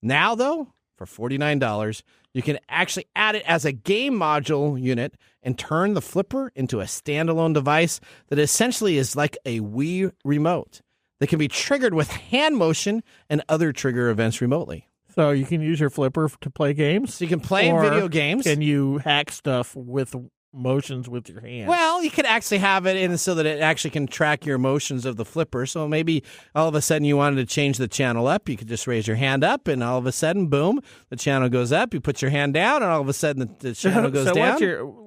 Now, though, for $49, you can actually add it as a game module unit and turn the Flipper into a standalone device that essentially is like a Wii remote that can be triggered with hand motion and other trigger events remotely. So you can use your Flipper to play games? So you can play video games. Can you hack stuff with motions with your hands? Well, you could actually have it in so that it actually can track your motions of the Flipper. So maybe all of a sudden you wanted to change the channel up. You could just raise your hand up, and all of a sudden, boom, the channel goes up. You put your hand down, and all of a sudden the channel goes down.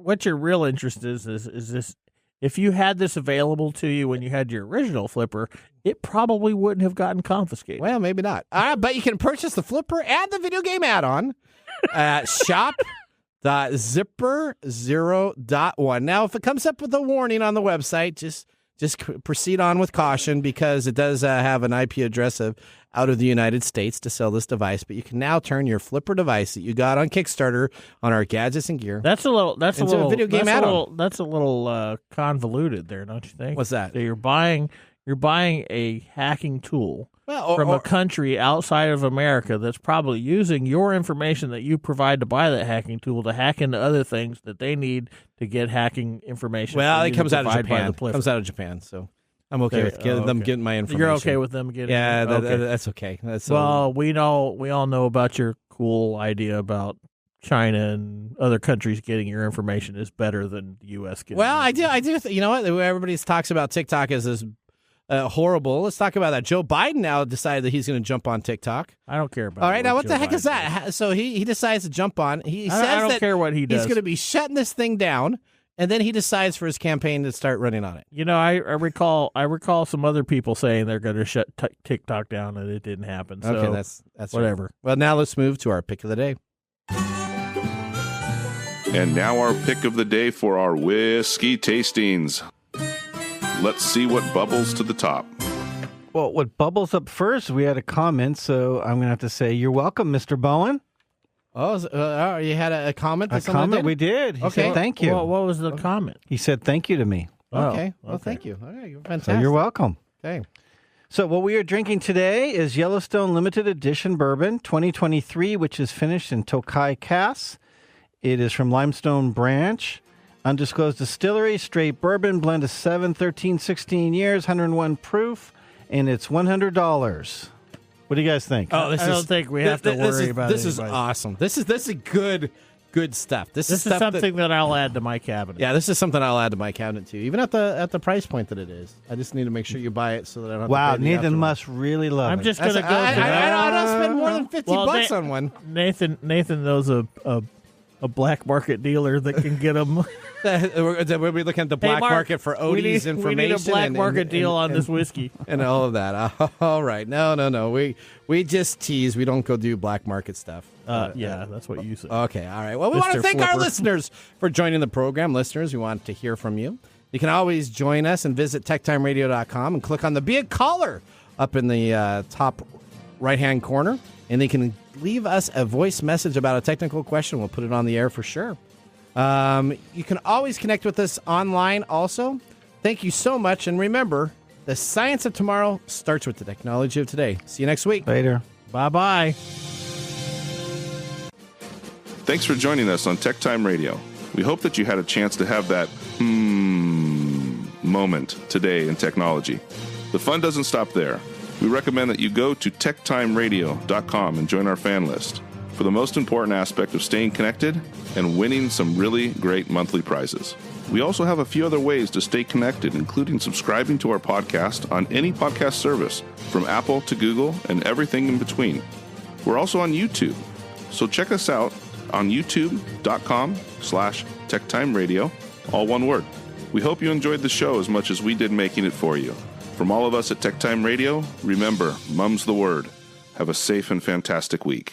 What your real interest is this: if you had this available to you when you had your original Flipper, it probably wouldn't have gotten confiscated. Well, maybe not. But you can purchase the Flipper and the video game add-on at shop.zipper0.1. Now, if it comes up with a warning on the website, just proceed on with caution because it does have an IP address of out of the United States to sell this device. But you can now turn your Flipper device that you got on Kickstarter on our gadgets and gear. That's a little video game add-on. That's a little convoluted there, don't you think? What's that? So you're buying a hacking tool from a country outside of America that's probably using your information that you provide to buy that hacking tool to hack into other things that they need to get hacking information. Well, it comes out of Japan. So I'm okay with them getting my information. You're okay with them getting? Yeah, that's okay. We all know about your cool idea about China and other countries getting your information is better than the U.S. getting. Well, I do. You know what? Everybody talks about TikTok as this. Horrible. Let's talk about that. Joe Biden now decided that he's going to jump on TikTok. I don't care about. All right, now what the heck is that? So he decides to jump on. He says I don't care what he does. He's going to be shutting this thing down, and then he decides for his campaign to start running on it. I recall some other people saying they're going to shut TikTok down, and it didn't happen. So okay, that's whatever. Right. Well, now let's move to our pick of the day. And now our pick of the day for our whiskey tastings. Let's see what bubbles to the top. Well, what bubbles up first, we had a comment, so I'm going to have to say, you're welcome, Mr. Bowen. Oh, you had a comment? A comment we did. He said, thank you. Well, what was the comment? He said, thank you to me. Okay. Well, thank you. All right, you're fantastic. So you're welcome. Okay. So what we are drinking today is Yellowstone Limited Edition Bourbon 2023, which is finished in Tokai casks. It is from Limestone Branch. Undisclosed distillery, straight bourbon, blend of 7, 13, 16 years, 101 proof, and it's $100. What do you guys think? I don't think we have to worry about it. This is awesome. This is good stuff. This is something that I'll add to my cabinet. Yeah, this is something I'll add to my cabinet too, even at the price point that it is. I just need to make sure you buy it so that I don't have wow, to pay the Nathan aftermarket. must really love it. I'm just going to go. I don't spend more than $50 on one. Nathan knows a black market dealer that can get them. We'll be looking at the black market for Odie's information. We need a black market deal on this whiskey. And all of that. All right. No. We just tease. We don't go do black market stuff. Yeah, that's what you said. Okay, all right. Well, we want to thank our listeners for joining the program. Listeners, we want to hear from you. You can always join us and visit techtimeradio.com and click on the Be a Caller up in the top right-hand corner. And they can leave us a voice message about a technical question. We'll put it on the air for sure. You can always connect with us online also. Thank you so much. And remember, the science of tomorrow starts with the technology of today. See you next week. Later. Bye-bye. Thanks for joining us on TechTime Radio. We hope that you had a chance to have that moment today in technology. The fun doesn't stop there. We recommend that you go to techtimeradio.com and join our fan list for the most important aspect of staying connected and winning some really great monthly prizes. We also have a few other ways to stay connected, including subscribing to our podcast on any podcast service, from Apple to Google and everything in between. We're also on YouTube, so check us out on youtube.com/techtimeradio, all one word. We hope you enjoyed the show as much as we did making it for you. From all of us at TechTime Radio, remember, Mumm's the word. Have a safe and fantastic week.